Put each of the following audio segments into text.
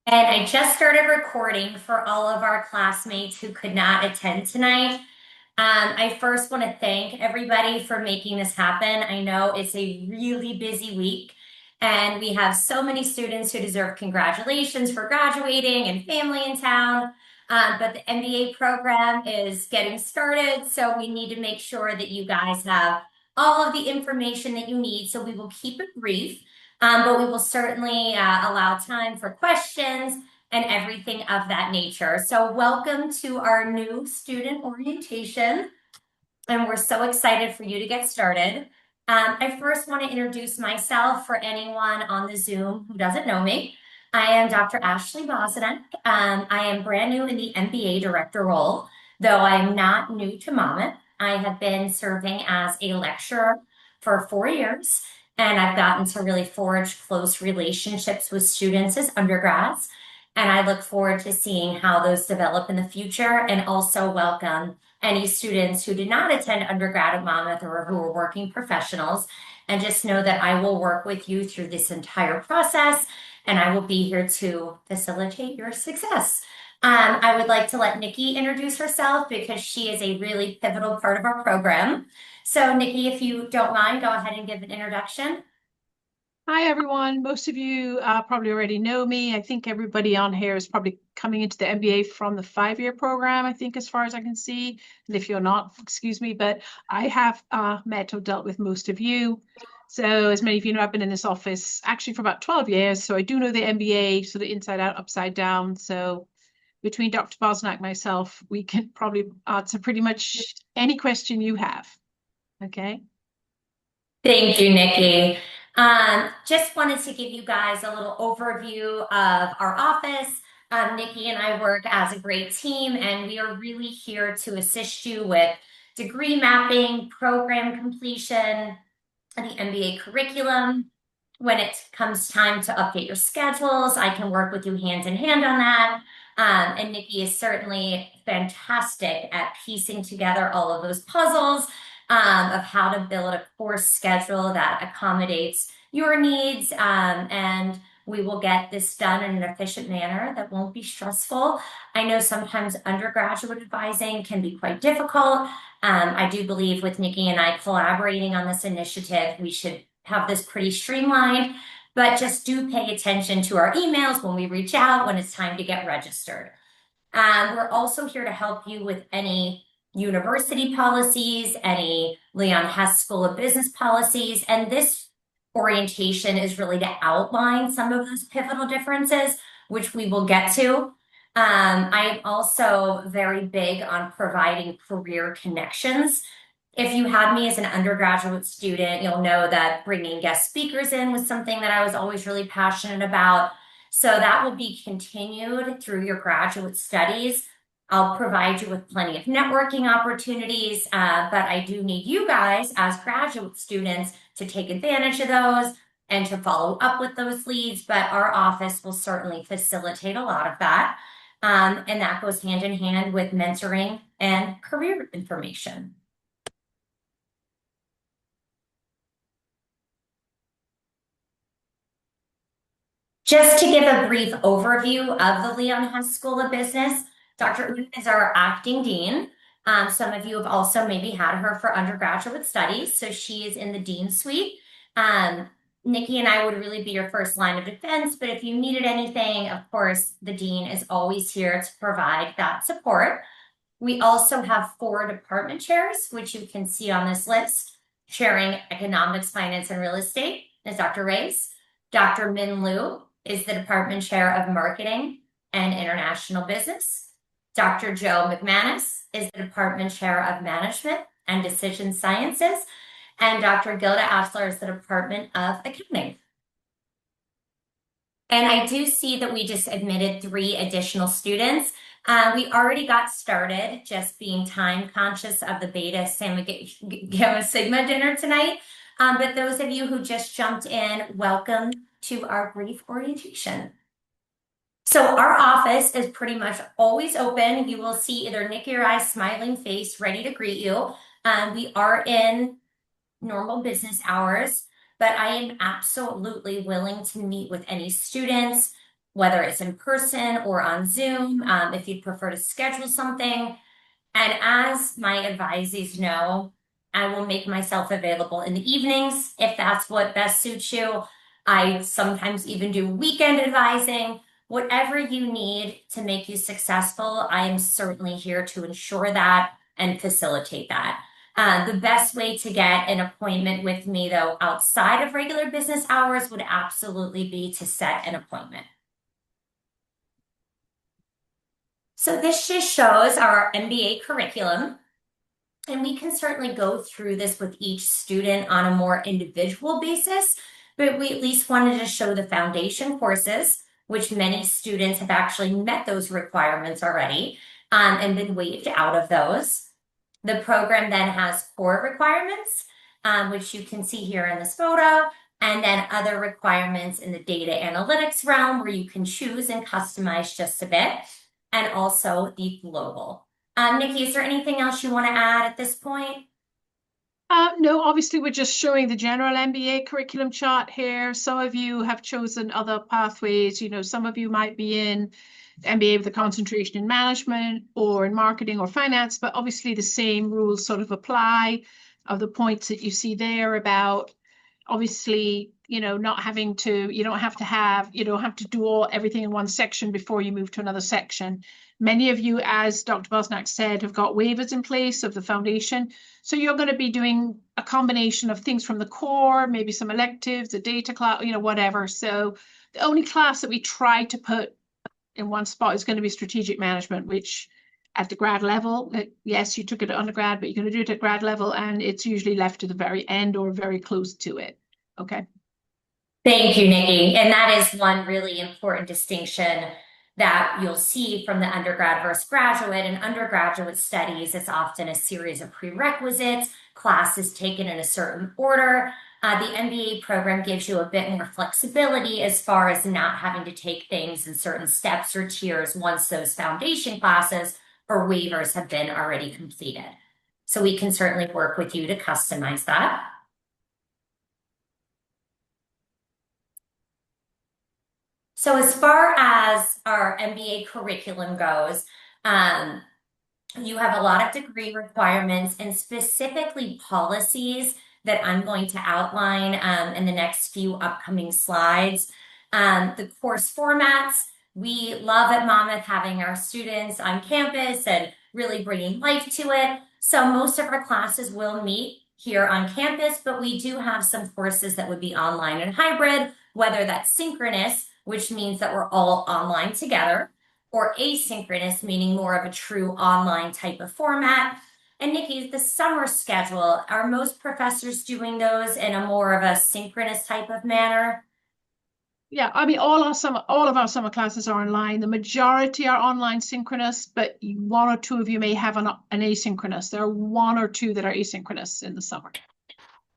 And I just started recording for all of our classmates who could not attend tonight. I first want to thank everybody for making this happen. I know it's a really busy week, and we have so many students who deserve congratulations for graduating and family in town. But the MBA program is getting started, so we need to make sure that you guys have all of the information that you need. So we will keep it brief, but we will certainly allow time for questions and everything of that nature. So welcome to our new student orientation, and we're so excited for you to get started. I first want to introduce myself for anyone on the Zoom who doesn't know me. I am Dr. Ashley Bosnick. I am brand new in the MBA director role, though I am not new to Monmouth. I have been serving as a lecturer for 4 years, and I've gotten to really forge close relationships with students as undergrads. And I look forward to seeing how those develop in the future, and also welcome any students who did not attend undergrad at Monmouth or who are working professionals. And just know that I will work with you through this entire process, and I will be here to facilitate your success. I would like to let Nikki introduce herself because she is a really pivotal part of our program. So Nikki, if you don't mind, go ahead and give an introduction. Hi, everyone. Most of you probably already know me. I think everybody on here is probably coming into the MBA from the 5-year program, I think, as far as I can see. And if you're not, excuse me, but I have met or dealt with most of you. So as many of you know, I've been in this office actually for about 12 years. So I do know the MBA sort of inside out, upside down. So between Dr. Bosnack and myself, we can probably answer pretty much any question you have. Okay. Thank you, Nikki. Just wanted to give you guys a little overview of our office. Nikki and I work as a great team, and we are really here to assist you with degree mapping, program completion, and the MBA curriculum. When it comes time to update your schedules, I can work with you hand in hand on that. And Nikki is certainly fantastic at piecing together all of those puzzles of how to build a course schedule that accommodates your needs. And we will get this done in an efficient manner that won't be stressful. I know sometimes undergraduate advising can be quite difficult. I do believe with Nikki and I collaborating on this initiative, we should have this pretty streamlined, but just do pay attention to our emails when we reach out when it's time to get registered. We're also here to help you with any university policies, any Leon Hess School of Business policies, and this orientation is really to outline some of those pivotal differences, which we will get to. I am also very big on providing career connections. If you had me as an undergraduate student, you'll know that bringing guest speakers in was something that I was always really passionate about. So that will be continued through your graduate studies. I'll provide you with plenty of networking opportunities, but I do need you guys as graduate students to take advantage of those and to follow up with those leads. But our office will certainly facilitate a lot of that. And that goes hand in hand with mentoring and career information. Just to give a brief overview of the Leon Hess School of Business, Dr. Uden is our acting dean. Some of you have also maybe had her for undergraduate studies, so she is in the dean suite. Nikki and I would really be your first line of defense, but if you needed anything, of course, the dean is always here to provide that support. We also have 4 department chairs, which you can see on this list. Chairing economics, finance, and real estate is Dr. Race. Dr. Min Liu is the department chair of marketing and international business. Dr. Joe McManus is the department chair of management and decision sciences. And Dr. Gilda Asler is the department of accounting. And I do see that we just admitted 3 additional students. We already got started, just being time conscious of the Beta Gamma Sigma dinner tonight. But those of you who just jumped in, welcome to our brief orientation. So our office is pretty much always open. You will see either Nikki or I smiling face ready to greet you. We are in normal business hours, but I am absolutely willing to meet with any students, whether it's in person or on Zoom, if you'd prefer to schedule something. And as my advisees know, I will make myself available in the evenings if that's what best suits you. I sometimes even do weekend advising. Whatever you need to make you successful, I am certainly here to ensure that and facilitate that. The best way to get an appointment with me, though, outside of regular business hours would absolutely be to set an appointment. So this just shows our MBA curriculum. And we can certainly go through this with each student on a more individual basis, but we at least wanted to show the foundation courses, which many students have actually met those requirements already, and been waived out of those. The program then has core requirements, which you can see here in this photo, and then other requirements in the data analytics realm where you can choose and customize just a bit, and also the global. Nikki, is there anything else you want to add at this point? No, obviously we're just showing the general MBA curriculum chart here. Some of you have chosen other pathways. Some of you might be in MBA with a concentration in management or in marketing or finance, but obviously the same rules sort of apply of the points that you see there about obviously, not having to, you don't have to do everything in one section before you move to another section. Many of you, as Dr. Bosnack said, have got waivers in place of the foundation. So you're going to be doing a combination of things from the core, maybe some electives, a data class, whatever. So the only class that we try to put in one spot is going to be strategic management, which at the grad level, yes, you took it at undergrad, but you're going to do it at grad level, and it's usually left to the very end or very close to it. Okay. Thank you, Nikki. And that is one really important distinction that you'll see from the undergrad versus graduate. In undergraduate studies, it's often a series of prerequisites, classes taken in a certain order. The MBA program gives you a bit more flexibility as far as not having to take things in certain steps or tiers once those foundation classes or waivers have been already completed. So we can certainly work with you to customize that. So as far as our MBA curriculum goes, you have a lot of degree requirements and specifically policies that I'm going to outline in the next few upcoming slides. The course formats, we love at Monmouth having our students on campus and really bringing life to it. So most of our classes will meet here on campus, but we do have some courses that would be online and hybrid, whether that's synchronous, which means that we're all online together, or asynchronous, meaning more of a true online type of format. And Nikki, the summer schedule, are most professors doing those in a more of a synchronous type of manner? Yeah, I mean, all of our summer classes are online. The majority are online synchronous, but one or two of you may have an asynchronous. There are one or two that are asynchronous in the summer.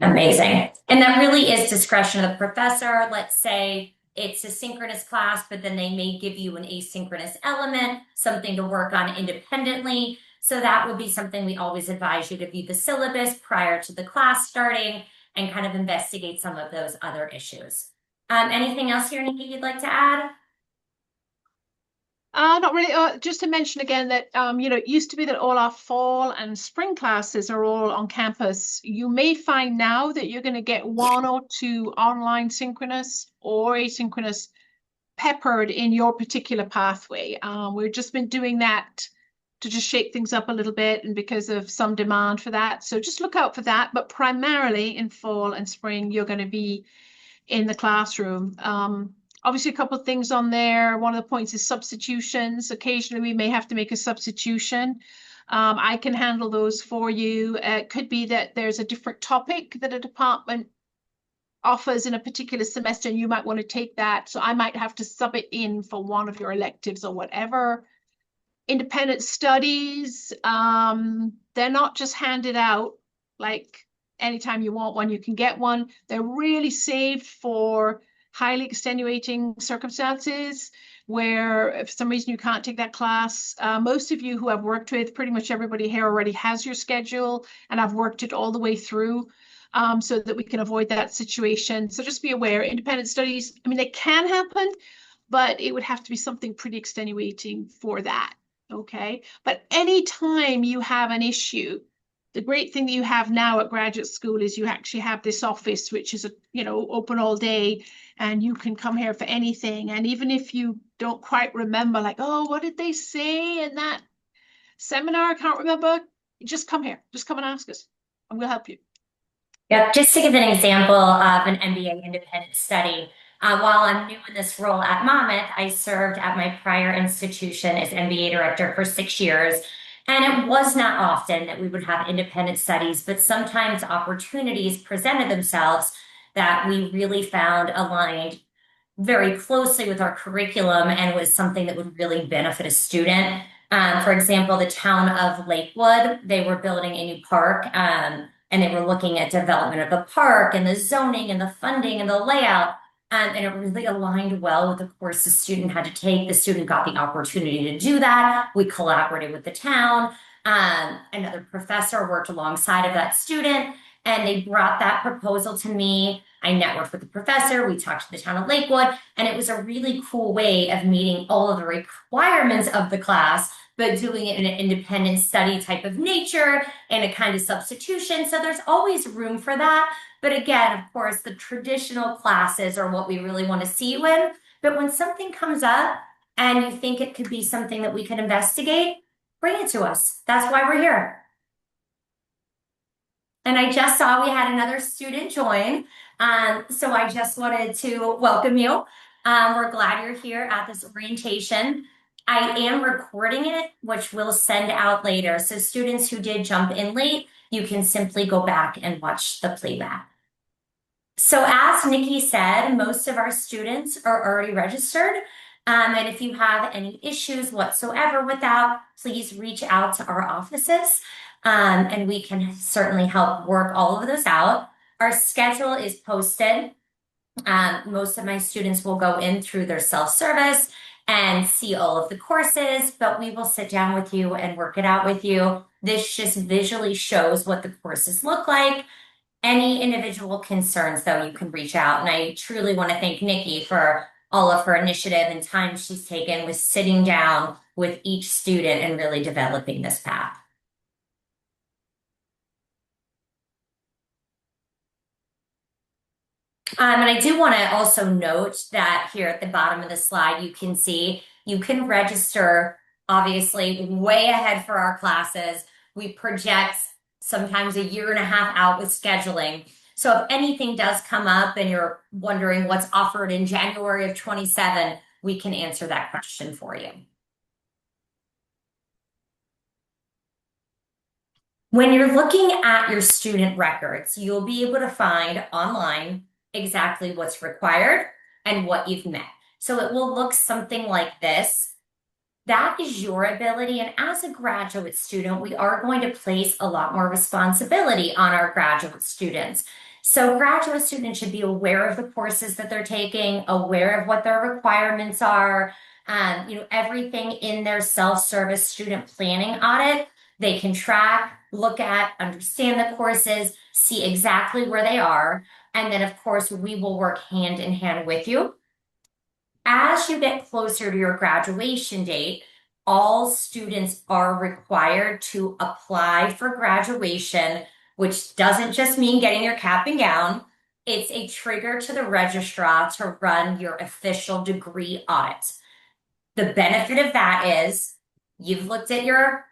Amazing. And that really is discretion of the professor. Let's say it's a synchronous class, but then they may give you an asynchronous element, something to work on independently. So that would be something we always advise you to view the syllabus prior to the class starting and kind of investigate some of those other issues. Anything else here, Nikki, you'd like to add? Not really. Just to mention again that, it used to be that all our fall and spring classes are all on campus. You may find now that you're going to get one or two online synchronous or asynchronous peppered in your particular pathway. We've just been doing that to just shake things up a little bit and because of some demand for that. So just look out for that. But primarily in fall and spring, you're going to be in the classroom. Obviously, a couple of things on there. One of the points is substitutions. Occasionally, we may have to make a substitution. I can handle those for you. It could be that there's a different topic that a department offers in a particular semester, and you might want to take that. So I might have to sub it in for one of your electives or whatever. Independent studies, they're not just handed out like anytime you want one, you can get one. They're really saved for highly extenuating circumstances where if for some reason you can't take that class. Most of you who I've worked with, pretty much everybody here already has your schedule, and I've worked it all the way through so that we can avoid that situation. So just be aware, independent studies, I mean, they can happen, but it would have to be something pretty extenuating for that. Okay. But anytime you have an issue, the great thing that you have now at graduate school is you actually have this office, which is, open all day, and you can come here for anything. And even if you don't quite remember, like, oh, what did they say in that seminar? I can't remember. Just come here. Just come and ask us, and we'll help you. Yeah, just to give an example of an MBA independent study, while I'm new in this role at Monmouth, I served at my prior institution as MBA director for 6 years. And it was not often that we would have independent studies, but sometimes opportunities presented themselves that we really found aligned very closely with our curriculum and was something that would really benefit a student. For example, the town of Lakewood, they were building a new park, and they were looking at development of the park and the zoning and the funding and the layout. And it really aligned well with the course the student had to take. The student got the opportunity to do that. We collaborated with the town. Another professor worked alongside of that student, and they brought that proposal to me. I networked with the professor. We talked to the town of Lakewood, and it was a really cool way of meeting all of the requirements of the class, but doing it in an independent study type of nature and a kind of substitution. So there's always room for that. But again, of course, the traditional classes are what we really want to see you in. But when something comes up and you think it could be something that we could investigate, bring it to us. That's why we're here. And I just saw we had another student join. So I just wanted to welcome you. We're glad you're here at this orientation. I am recording it, which we'll send out later. So students who did jump in late, you can simply go back and watch the playback. So as Nikki said, most of our students are already registered. And if you have any issues whatsoever with that, please reach out to our offices, and we can certainly help work all of those out. Our schedule is posted. Most of my students will go in through their self-service and see all of the courses, but we will sit down with you and work it out with you. This just visually shows what the courses look like. Any individual concerns, though, you can reach out. And I truly want to thank Nikki for all of her initiative and time she's taken with sitting down with each student and really developing this path. And I do want to also note that here at the bottom of the slide, you can see you can register obviously way ahead for our classes. We project sometimes a year and a half out with scheduling. So if anything does come up and you're wondering what's offered in January of 27, we can answer that question for you. When you're looking at your student records, you'll be able to find online exactly what's required and what you've met. So it will look something like this. That is your ability. And as a graduate student, we are going to place a lot more responsibility on our graduate students. So graduate students should be aware of the courses that they're taking, aware of what their requirements are, everything in their self-service student planning audit. They can track, look at, understand the courses, see exactly where they are. And then, of course, we will work hand in hand with you. As you get closer to your graduation date, all students are required to apply for graduation, which doesn't just mean getting your cap and gown. It's a trigger to the registrar to run your official degree audit. The benefit of that is you've looked at your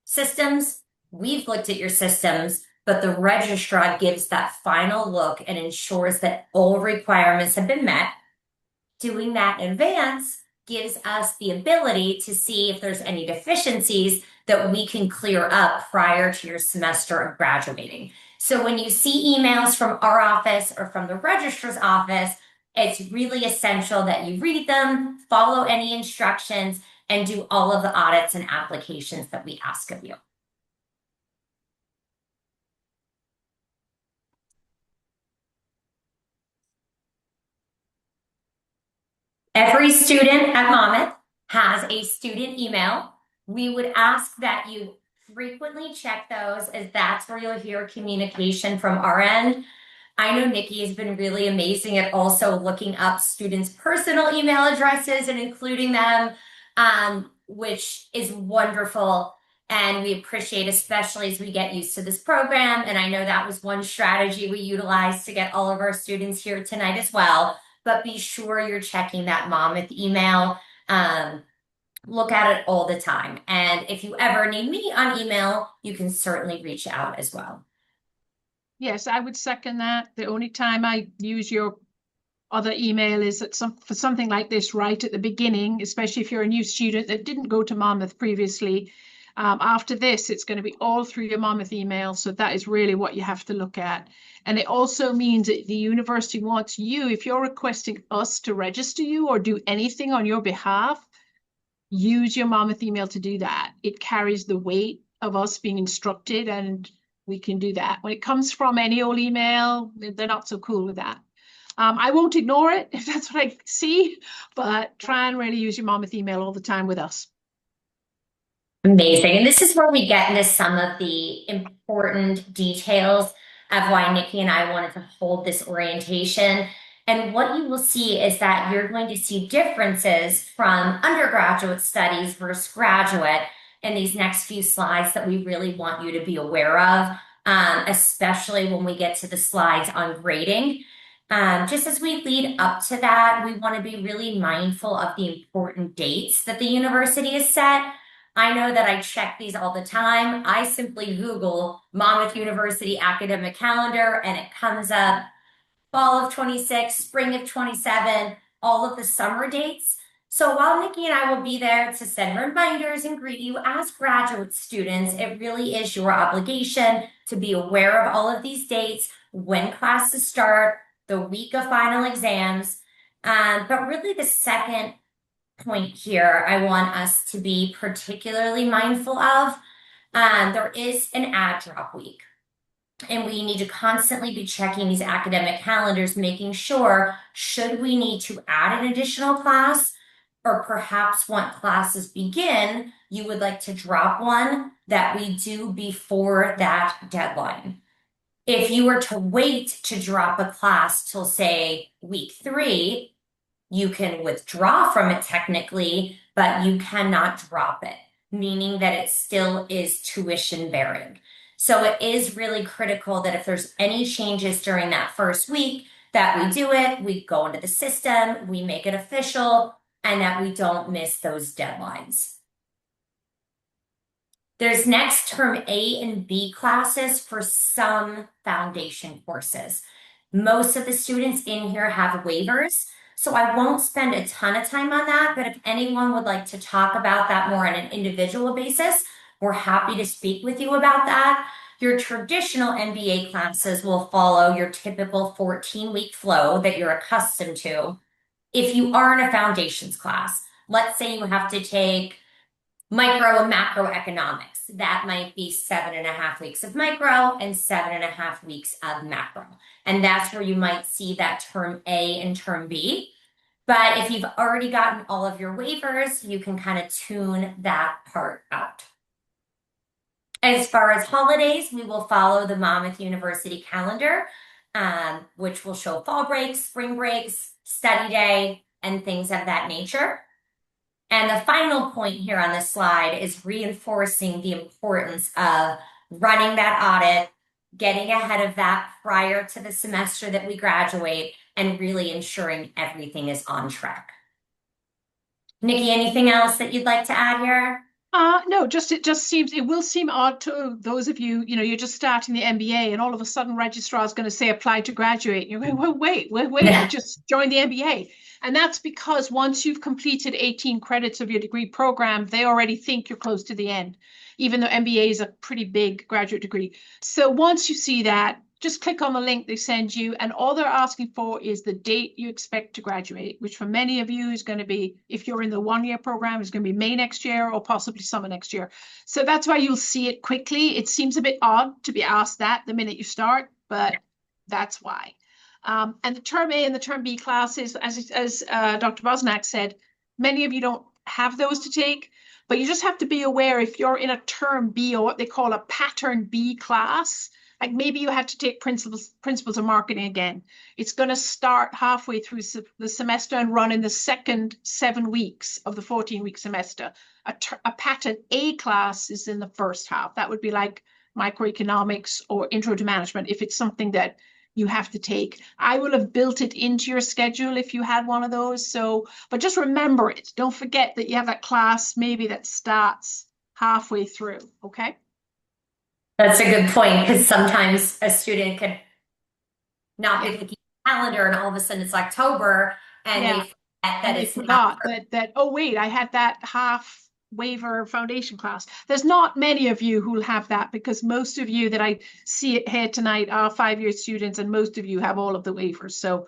systems, we've looked at your systems, but the registrar gives that final look and ensures that all requirements have been met. Doing that in advance gives us the ability to see if there's any deficiencies that we can clear up prior to your semester of graduating. So when you see emails from our office or from the registrar's office, it's really essential that you read them, follow any instructions, and do all of the audits and applications that we ask of you. Every student at Monmouth has a student email. We would ask that you frequently check those, as that's where you'll hear communication from our end. I know Nikki has been really amazing at also looking up students' personal email addresses and including them, which is wonderful. And we appreciate, especially as we get used to this program. And I know that was one strategy we utilized to get all of our students here tonight as well. But be sure you're checking that Monmouth email. Um, look at it all the time. And if you ever need me on email, you can certainly reach out as well. Yes, I would second that. The only time I use your other email is at for something like this right at the beginning, especially if you're a new student that didn't go to Monmouth previously. After this, it's going to be all through your Monmouth email. So that is really what you have to look at. And it also means that the university wants you, if you're requesting us to register you or do anything on your behalf, use your Monmouth email to do that. It carries the weight of us being instructed, and we can do that. When it comes from any old email, they're not so cool with that. I won't ignore it if that's what I see, but try and really use your Monmouth email all the time with us. Amazing. And this is where we get into some of the important details of why Nikki and I wanted to hold this orientation. And what you will see is that you're going to see differences from undergraduate studies versus graduate in these next few slides that we really want you to be aware of, especially when we get to the slides on grading. Just as we lead up to that, we want to be really mindful of the important dates that the university has set. I know that I check these all the time. I simply Google Monmouth University academic calendar and it comes up fall of 26, spring of 27, all of the summer dates. So while Nikki and I will be there to send reminders and greet you as graduate students, it really is your obligation to be aware of all of these dates, when classes start, the week of final exams. But really the second point here I want us to be particularly mindful of. There is an add drop week, and we need to constantly be checking these academic calendars, making sure should we need to add an additional class, or perhaps once classes begin, you would like to drop one that we do before that deadline. If you were to wait to drop a class till, say, week 3, you can withdraw from it technically, but you cannot drop it, meaning that it still is tuition bearing. So it is really critical that if there's any changes during that first week, that we do it, we go into the system, we make it official, and that we don't miss those deadlines. There's next term A and B classes for some foundation courses. Most of the students in here have waivers, so I won't spend a ton of time on that, but if anyone would like to talk about that more on an individual basis, we're happy to speak with you about that. Your traditional MBA classes will follow your typical 14-week flow that you're accustomed to. If you are in a foundations class, let's say you have to take micro and macroeconomics, that might be 7.5 weeks of micro and 7.5 weeks of macro. And that's where you might see that term A and term B. But if you've already gotten all of your waivers, you can kind of tune that part out. As far as holidays, we will follow the Monmouth University calendar, which will show fall breaks, spring breaks, study day, and things of that nature. And the final point here on this slide is reinforcing the importance of running that audit, getting ahead of that prior to the semester that we graduate, and really ensuring everything is on track. Nikki, anything else that you'd like to add here? No, it just seems, it will seem odd to those of you, you're just starting the MBA and all of a sudden registrar is going to say apply to graduate. And you're going, well, wait, I just joined the MBA. And that's because once you've completed 18 credits of your degree program, they already think you're close to the end, even though MBA is a pretty big graduate degree. So once you see that, just click on the link they send you, and all they're asking for is the date you expect to graduate, which for many of you is going to be, if you're in the one-year program, is going to be May next year or possibly summer next year. So that's why you'll see it quickly. It seems a bit odd to be asked that the minute you start, but that's why. And the term A and the term B classes, as Dr. Bosnack said, many of you don't have those to take, but you just have to be aware if you're in a term B or what they call a pattern B class, Like maybe you have to take principles of marketing again. It's going to start halfway through the semester and run in the second 7 weeks of the 14-week semester. A pattern A class is in the first half. That would be like microeconomics or intro to management if it's something that you have to take. I will have built it into your schedule if you had one of those. So, but just remember it. Don't forget that you have that class maybe that starts halfway through. Okay. That's a good point because sometimes a student could not be Yeah. looking at the calendar and all of a sudden it's October and they Yeah. forget that And they it's now. forgot that oh wait, I had that half waiver foundation class. There's not many of you who'll have that because most of you that I see it here tonight are 5-year students and most of you have all of the waivers. So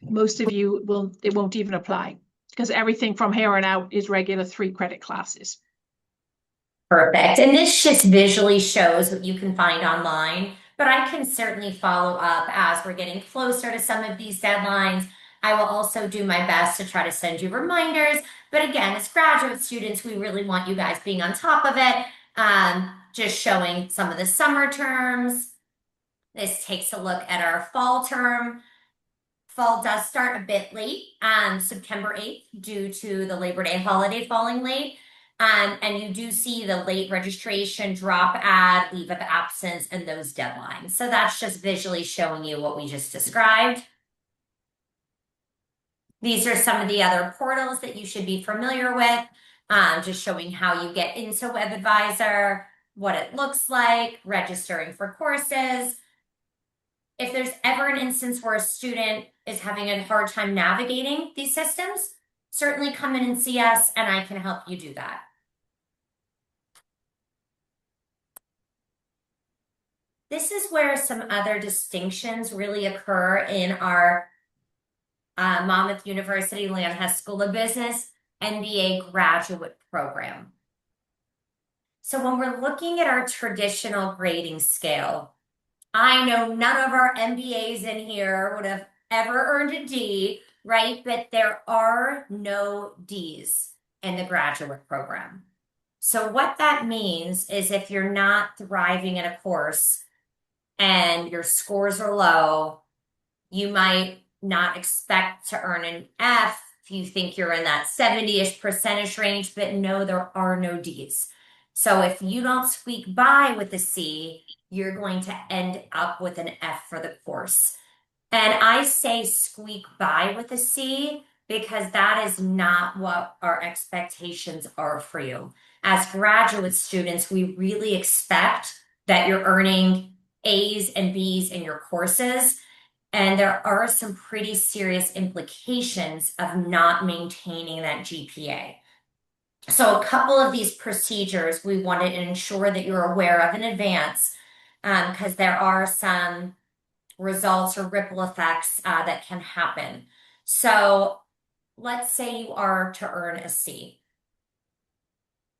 most of you it won't even apply because everything from here on out is regular 3 credit classes. Perfect. And this just visually shows what you can find online, but I can certainly follow up as we're getting closer to some of these deadlines. I will also do my best to try to send you reminders. But again, as graduate students, we really want you guys being on top of it. Just showing some of the summer terms. This takes a look at our fall term. Fall does start a bit late, September 8th, due to the Labor Day holiday falling late. And you do see the late registration, drop ad, leave of absence, and those deadlines. So that's just visually showing you what we just described. These are some of the other portals that you should be familiar with, just showing how you get into WebAdvisor, what it looks like, registering for courses. If there's ever an instance where a student is having a hard time navigating these systems, certainly come in and see us and I can help you do that. This is where some other distinctions really occur in our Monmouth University Hess School of Business MBA graduate program. So when we're looking at our traditional grading scale, I know none of our MBAs in here would have ever earned a D, right? But there are no Ds in the graduate program. So what that means is if you're not thriving in a course and your scores are low, you might not expect to earn an F if you think you're in that 70-ish percentage range, but no, there are no Ds. So if you don't squeak by with a C, you're going to end up with an F for the course. And I say squeak by with a C because that is not what our expectations are for you. As graduate students, we really expect that you're earning A's and B's in your courses. And there are some pretty serious implications of not maintaining that GPA. So a couple of these procedures we wanted to ensure that you're aware of in advance because there are some results or ripple effects that can happen. So let's say you are to earn a C.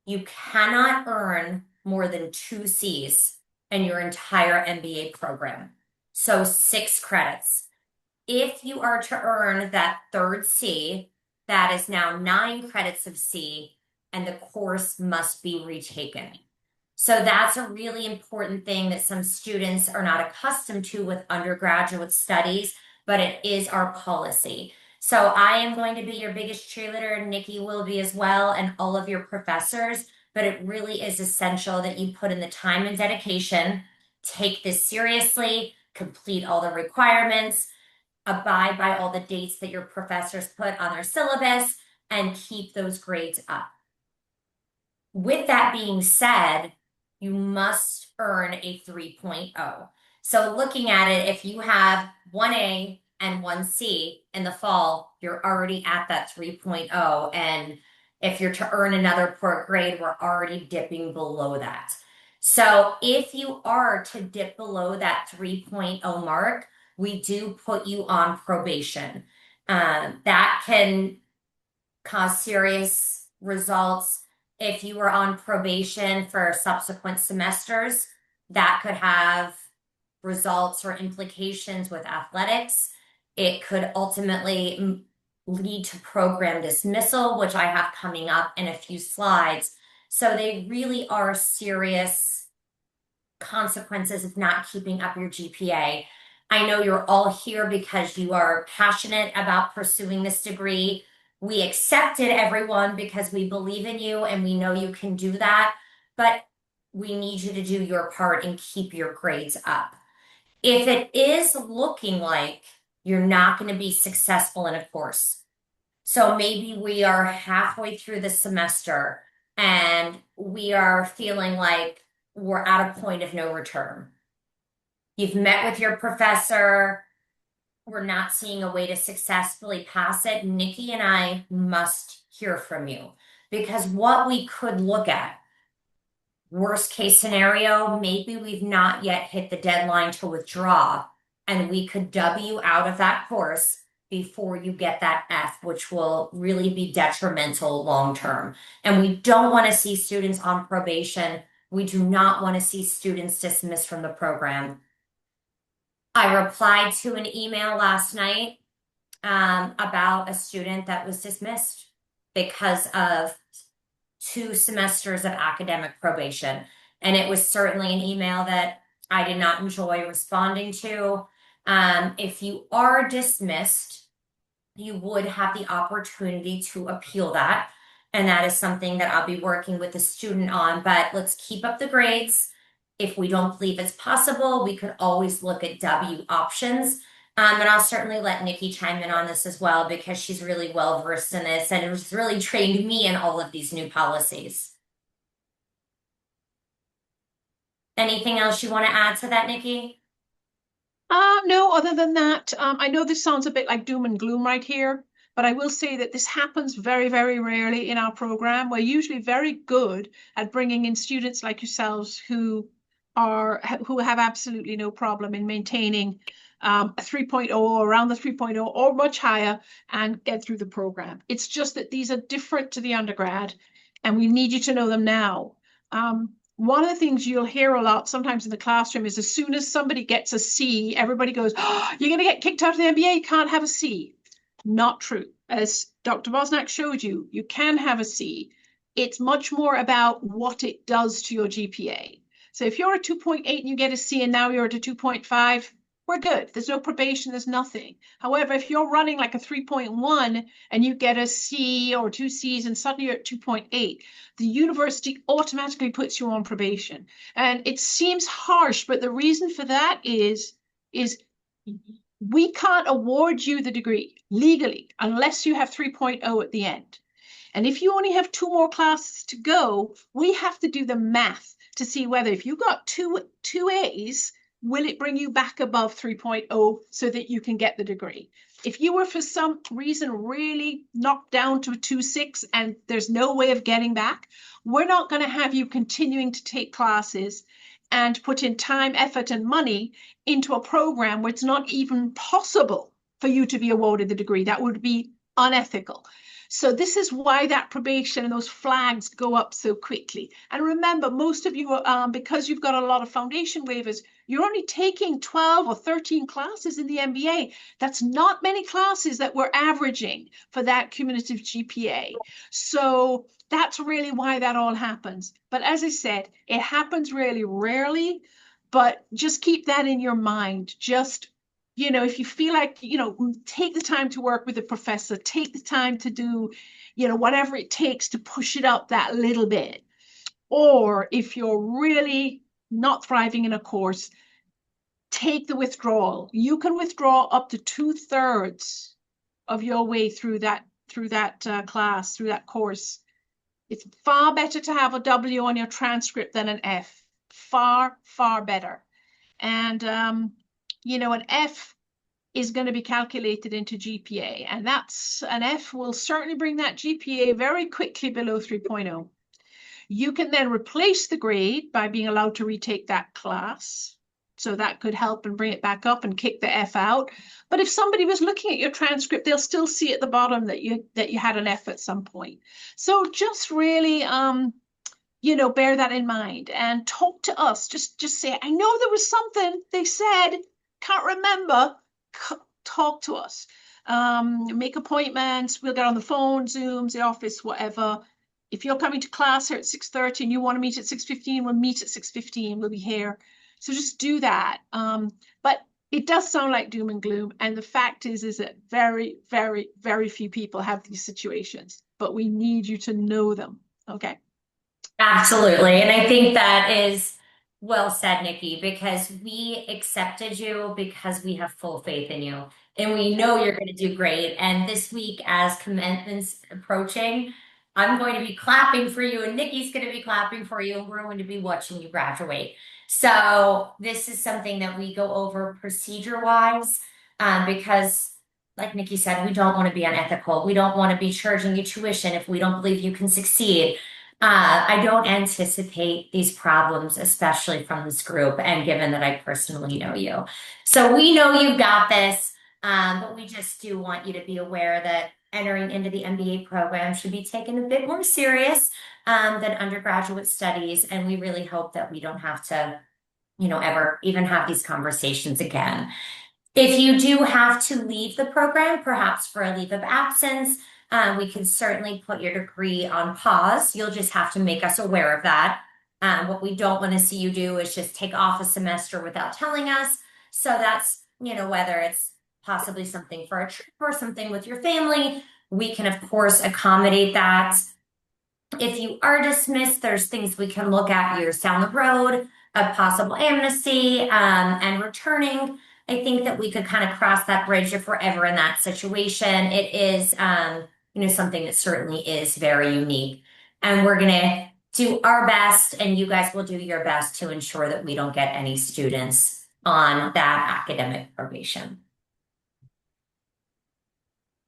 You cannot earn more than 2 Cs in your entire MBA program. So 6 credits. If you are to earn that third C, that is now 9 credits of C, and the course must be retaken. So that's a really important thing that some students are not accustomed to with undergraduate studies, but it is our policy. So I am going to be your biggest cheerleader, and Nikki will be as well, and all of your professors, but it really is essential that you put in the time and dedication, take this seriously, complete all the requirements, abide by all the dates that your professors put on their syllabus, and keep those grades up. With that being said, you must earn a 3.0. So looking at it, if you have 1A and 1C in the fall, you're already at that 3.0. And if you're to earn another poor grade, we're already dipping below that. So if you are to dip below that 3.0 mark, we do put you on probation. That can cause serious results. If you were on probation for subsequent semesters, that could have results or implications with athletics. It could ultimately lead to program dismissal, which I have coming up in a few slides. So they really are serious consequences of not keeping up your GPA. I know you're all here because you are passionate about pursuing this degree. We accepted everyone because we believe in you and we know you can do that, but we need you to do your part and keep your grades up. If it is looking like you're not going to be successful in a course, so maybe we are halfway through the semester and we are feeling like we're at a point of no return. You've met with your professor. We're not seeing a way to successfully pass it. Nikki and I must hear from you because what we could look at, worst case scenario, maybe we've not yet hit the deadline to withdraw and we could dub you out of that course before you get that F, which will really be detrimental long term. And we don't want to see students on probation. We do not want to see students dismissed from the program. I replied to an email last night about a student that was dismissed because of 2 semesters of academic probation. And it was certainly an email that I did not enjoy responding to. If you are dismissed, you would have the opportunity to appeal that. And that is something that I'll be working with the student on. But let's keep up the grades. If we don't believe it's possible, we could always look at W options. And I'll certainly let Nikki chime in on this as well because she's really well versed in this and has really trained me in all of these new policies. Anything else you want to add to that, Nikki? No, other than that, I know this sounds a bit like doom and gloom right here, but I will say that this happens very, very rarely in our program. We're usually very good at bringing in students like yourselves who have absolutely no problem in maintaining a 3.0 around the 3.0 or much higher and get through the program. It's just that these are different to the undergrad, and we need you to know them now. One of the things you'll hear a lot sometimes in the classroom is as soon as somebody gets a C, everybody goes, oh, you're going to get kicked out of the MBA, you can't have a C. Not true. As Dr. Bosnack showed you, you can have a C. It's much more about what it does to your GPA. So if you're a 2.8 and you get a C and now you're at a 2.5, we're good. There's no probation, there's nothing. However, if you're running like a 3.1 and you get a C or 2 Cs and suddenly you're at 2.8, the university automatically puts you on probation. And it seems harsh, but the reason for that is we can't award you the degree legally unless you have 3.0 at the end. And if you only have 2 more classes to go, we have to do the math to see whether if you got two A's, will it bring you back above 3.0 so that you can get the degree? If you were for some reason really knocked down to a 2.6 and there's no way of getting back, we're not going to have you continuing to take classes and put in time, effort, and money into a program where it's not even possible for you to be awarded the degree. That would be unethical. So this is why that probation and those flags go up so quickly. And remember, most of you, because you've got a lot of foundation waivers, you're only taking 12 or 13 classes in the MBA. That's not many classes that we're averaging for that cumulative GPA. So that's really why that all happens. But as I said, it happens really rarely, but just keep that in your mind. Just if you feel like, take the time to work with a professor, take the time to do, whatever it takes to push it up that little bit. Or if you're really not thriving in a course, take the withdrawal. You can withdraw up to 2/3 of your way through that class, through that course. It's far better to have a W on your transcript than an F. Far, far better. And an F is going to be calculated into GPA, and that's an F will certainly bring that GPA very quickly below 3.0. You can then replace the grade by being allowed to retake that class. So that could help and bring it back up and kick the F out. But if somebody was looking at your transcript, they'll still see at the bottom that you had an F at some point. So just really bear that in mind and talk to us. Just say, I know there was something they said, can't remember. Talk to us. Make appointments. We'll get on the phone, Zooms, the office, whatever. if you're coming to class here at 6:30 and you want to meet at 6:15, we'll meet at 6:15. We'll be here. So just do that. But it does sound like doom and gloom. And the fact is that very, very, very few people have these situations, but we need you to know them. Okay. Absolutely. And I think that is well said, Nikki, because we accepted you because we have full faith in you and we Yeah. know you're going to do great. And this week, as commencement's approaching, I'm going to be clapping for you and Nikki's going to be clapping for you and we're going to be watching you graduate. So this is something that we go over procedure wise, because like Nikki said, we don't want to be unethical. We don't want to be charging you tuition if we don't believe you can succeed. I don't anticipate these problems, especially from this group, and given that I personally know you. So we know you've got this, but we just do want you to be aware that entering into the MBA program should be taken a bit more serious than undergraduate studies. And we really hope that we don't have to, ever even have these conversations again. If you do have to leave the program, perhaps for a leave of absence, we can certainly put your degree on pause. You'll just have to make us aware of that. What we don't want to see you do is just take off a semester without telling us. So that's, whether it's possibly something for a trip or something with your family, we can, of course, accommodate that. If you are dismissed, there's things we can look at years down the road of possible amnesty and returning. I think that we could kind of cross that bridge if we're ever in that situation. It is, something that certainly is very unique. And we're going to do our best, and you guys will do your best to ensure that we don't get any students on that academic probation.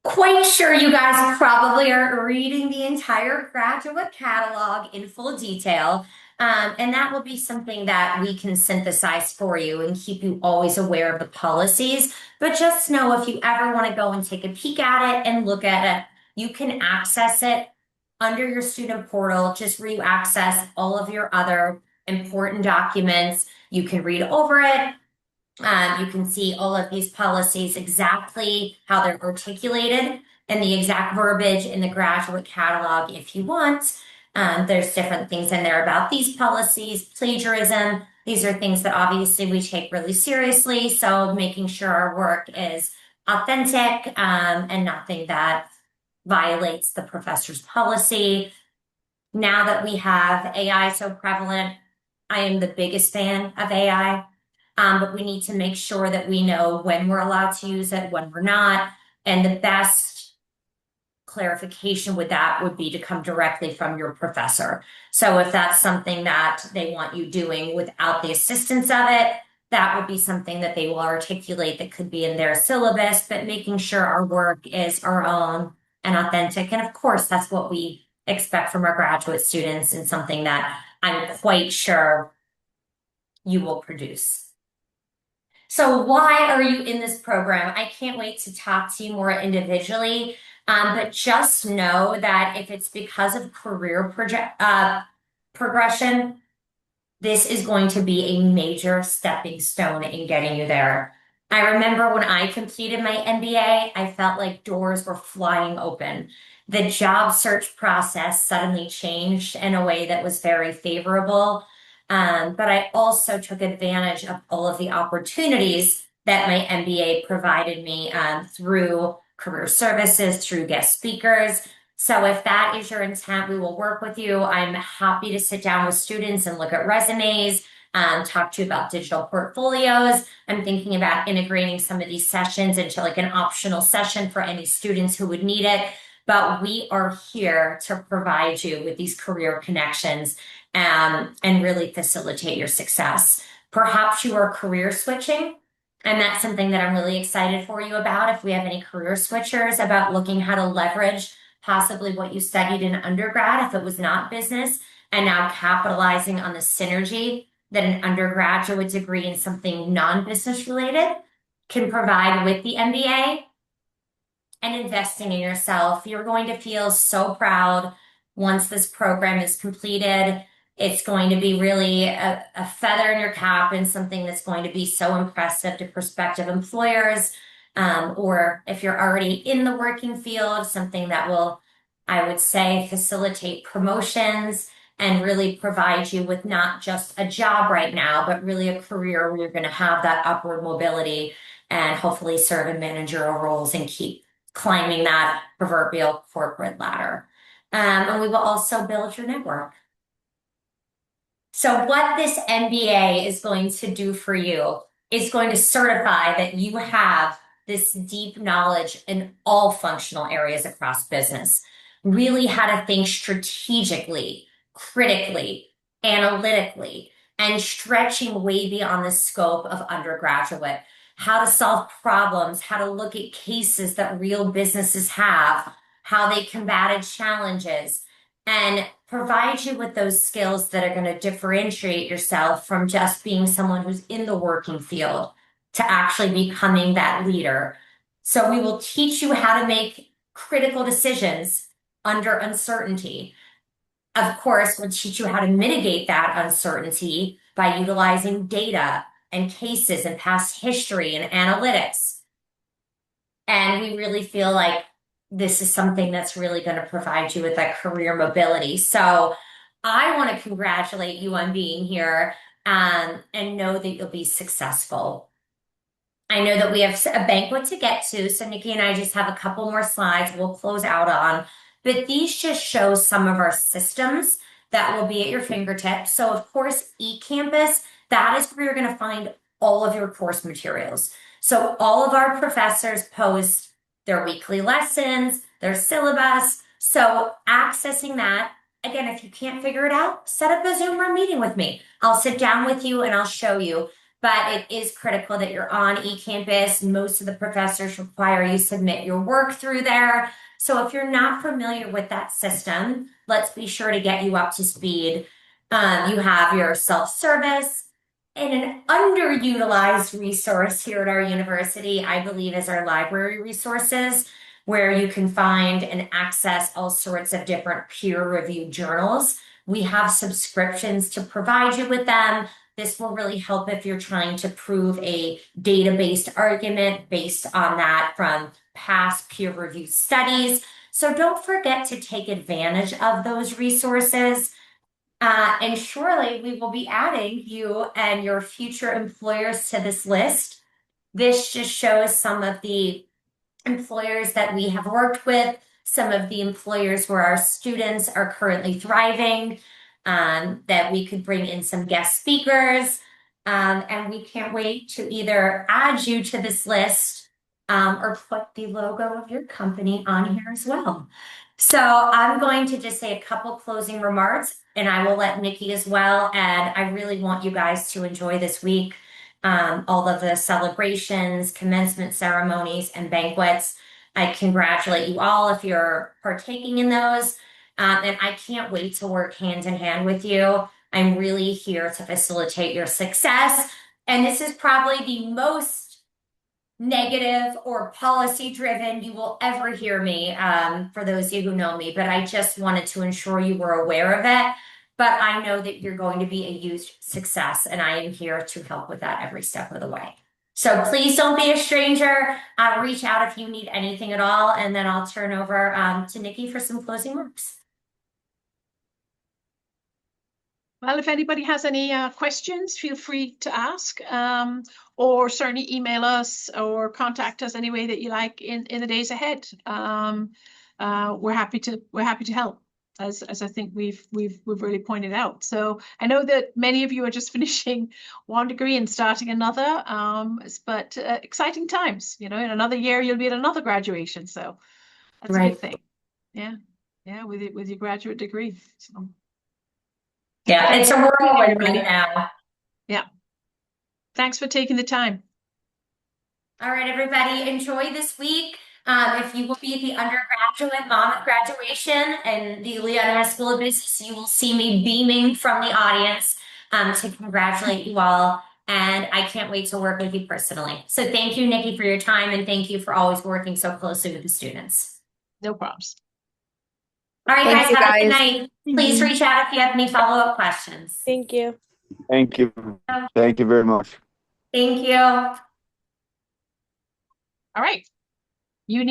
Quite sure you guys probably are reading the entire graduate catalog in full detail. And that will be something that we can synthesize for you and keep you always aware of the policies. But just know if you ever want to go and take a peek at it and look at it, you can access it under your student portal, just where you access all of your other important documents. You can read over it. You can see all of these policies, exactly how they're articulated and the exact verbiage in the graduate catalog if you want. There's different things in there about these policies, plagiarism. These are things that obviously we take really seriously. So making sure our work is authentic and nothing that violates the professor's policy. Now that we have AI so prevalent, I am the biggest fan of AI. But we need to make sure that we know when we're allowed to use it, when we're not. And the best clarification with that would be to come directly from your professor. So if that's something that they want you doing without the assistance of it, that would be something that they will articulate that could be in their syllabus, but making sure our work is our own and authentic. And of course, that's what we expect from our graduate students and something that I'm quite sure you will produce. So why are you in this program? I can't wait to talk to you more individually, but just know that if it's because of progression, this is going to be a major stepping stone in getting you there. I remember when I completed my MBA, I felt like doors were flying open. The job search process suddenly changed in a way that was very favorable. But I also took advantage of all of the opportunities that my MBA provided me through career services, through guest speakers. So if that is your intent, we will work with you. I'm happy to sit down with students and look at resumes, talk to you about digital portfolios. I'm thinking about integrating some of these sessions into like an optional session for any students who would need it. But we are here to provide you with these career connections and really facilitate your success. Perhaps you are career switching, and that's something that I'm really excited for you about. If we have any career switchers about looking how to leverage possibly what you studied in undergrad, if it was not business, and now capitalizing on the synergy that an undergraduate degree in something non-business related can provide with the MBA and investing in yourself. You're going to feel so proud once this program is completed. It's going to be really a feather in your cap and something that's going to be so impressive to prospective employers. Or if you're already in the working field, something that will I would say facilitate promotions and really provide you with not just a job right now, but really a career where you're going to have that upward mobility and hopefully serve in managerial roles and keep climbing that proverbial corporate ladder. And we will also build your network. So what this MBA is going to do for you is going to certify that you have this deep knowledge in all functional areas across business. Really how to think strategically, critically, analytically, and stretching way beyond the scope of undergraduate. How to solve problems, how to look at cases that real businesses have, how they combated challenges and provide you with those skills that are going to differentiate yourself from just being someone who's in the working field to actually becoming that leader. So we will teach you how to make critical decisions under uncertainty. Of course, we'll teach you how to mitigate that uncertainty by utilizing data and cases and past history and analytics. And we really feel like this is something that's really going to provide you with that career mobility. So I want to congratulate you on being here and know that you'll be successful. I know that we have a banquet to get to, so Nikki and I just have a couple more slides we'll close out on. But these just show some of our systems that will be at your fingertips. So of course, eCampus, that is where you're going to find all of your course materials. So all of our professors post their weekly lessons, their syllabus. So accessing that, again, if you can't figure it out, set up a Zoom room meeting with me. I'll sit down with you and I'll show you. But it is critical that you're on eCampus. Most of the professors require you submit your work through there. So if you're not familiar with that system, let's be sure to get you up to speed. You have your self-service and an underutilized resource here at our university, I believe, is our library resources, where you can find and access all sorts of different peer-reviewed journals. We have subscriptions to provide you with them. This will really help if you're trying to prove a data-based argument based on that from past peer-reviewed studies. So don't forget to take advantage of those resources. And surely we will be adding you and your future employers to this list. This just shows some of the employers that we have worked with, some of the employers where our students are currently thriving, that we could bring in some guest speakers. And we can't wait to either add you to this list or put the logo of your company on here as well. So I'm going to just say a couple closing remarks and I will let Nikki as well. And I really want you guys to enjoy this week. All of the celebrations, commencement ceremonies, and banquets. I congratulate you all if you're partaking in those. And I can't wait to work hand in hand with you. I'm really here to facilitate your success. And this is probably the most negative or policy driven you will ever hear me, for those of you who know me, but I just wanted to ensure you were aware of it. But I know that you're going to be a huge success, and I am here to help with that every step of the way. So please don't be a stranger. Reach out if you need anything at all, and then I'll turn over to Nikki for some closing remarks. Well, if anybody has any questions, feel free to ask, or certainly email us or contact us any way that you like in the days ahead. We're happy to help, as I think we've really pointed out. So I know that many of you are just finishing one degree and starting another, but exciting times. You know, in another year you'll be at another graduation, so that's a good thing. Yeah, with your graduate degree. So. Yeah, it's a whirlwind right now. Yeah. Thanks for taking the time. All right, everybody, enjoy this week. If you will be at the undergraduate Monmouth graduation and the Leon Hess School of Business, you will see me beaming from the audience to congratulate you all. And I can't wait to work with you personally. So thank you, Nikki, for your time. And thank you for always working so closely with the students. No problems. All right, guys, have a good night. Please reach out if you have any follow-up questions. Thank you. Thank you. Thank you very much. Thank you. All right. You need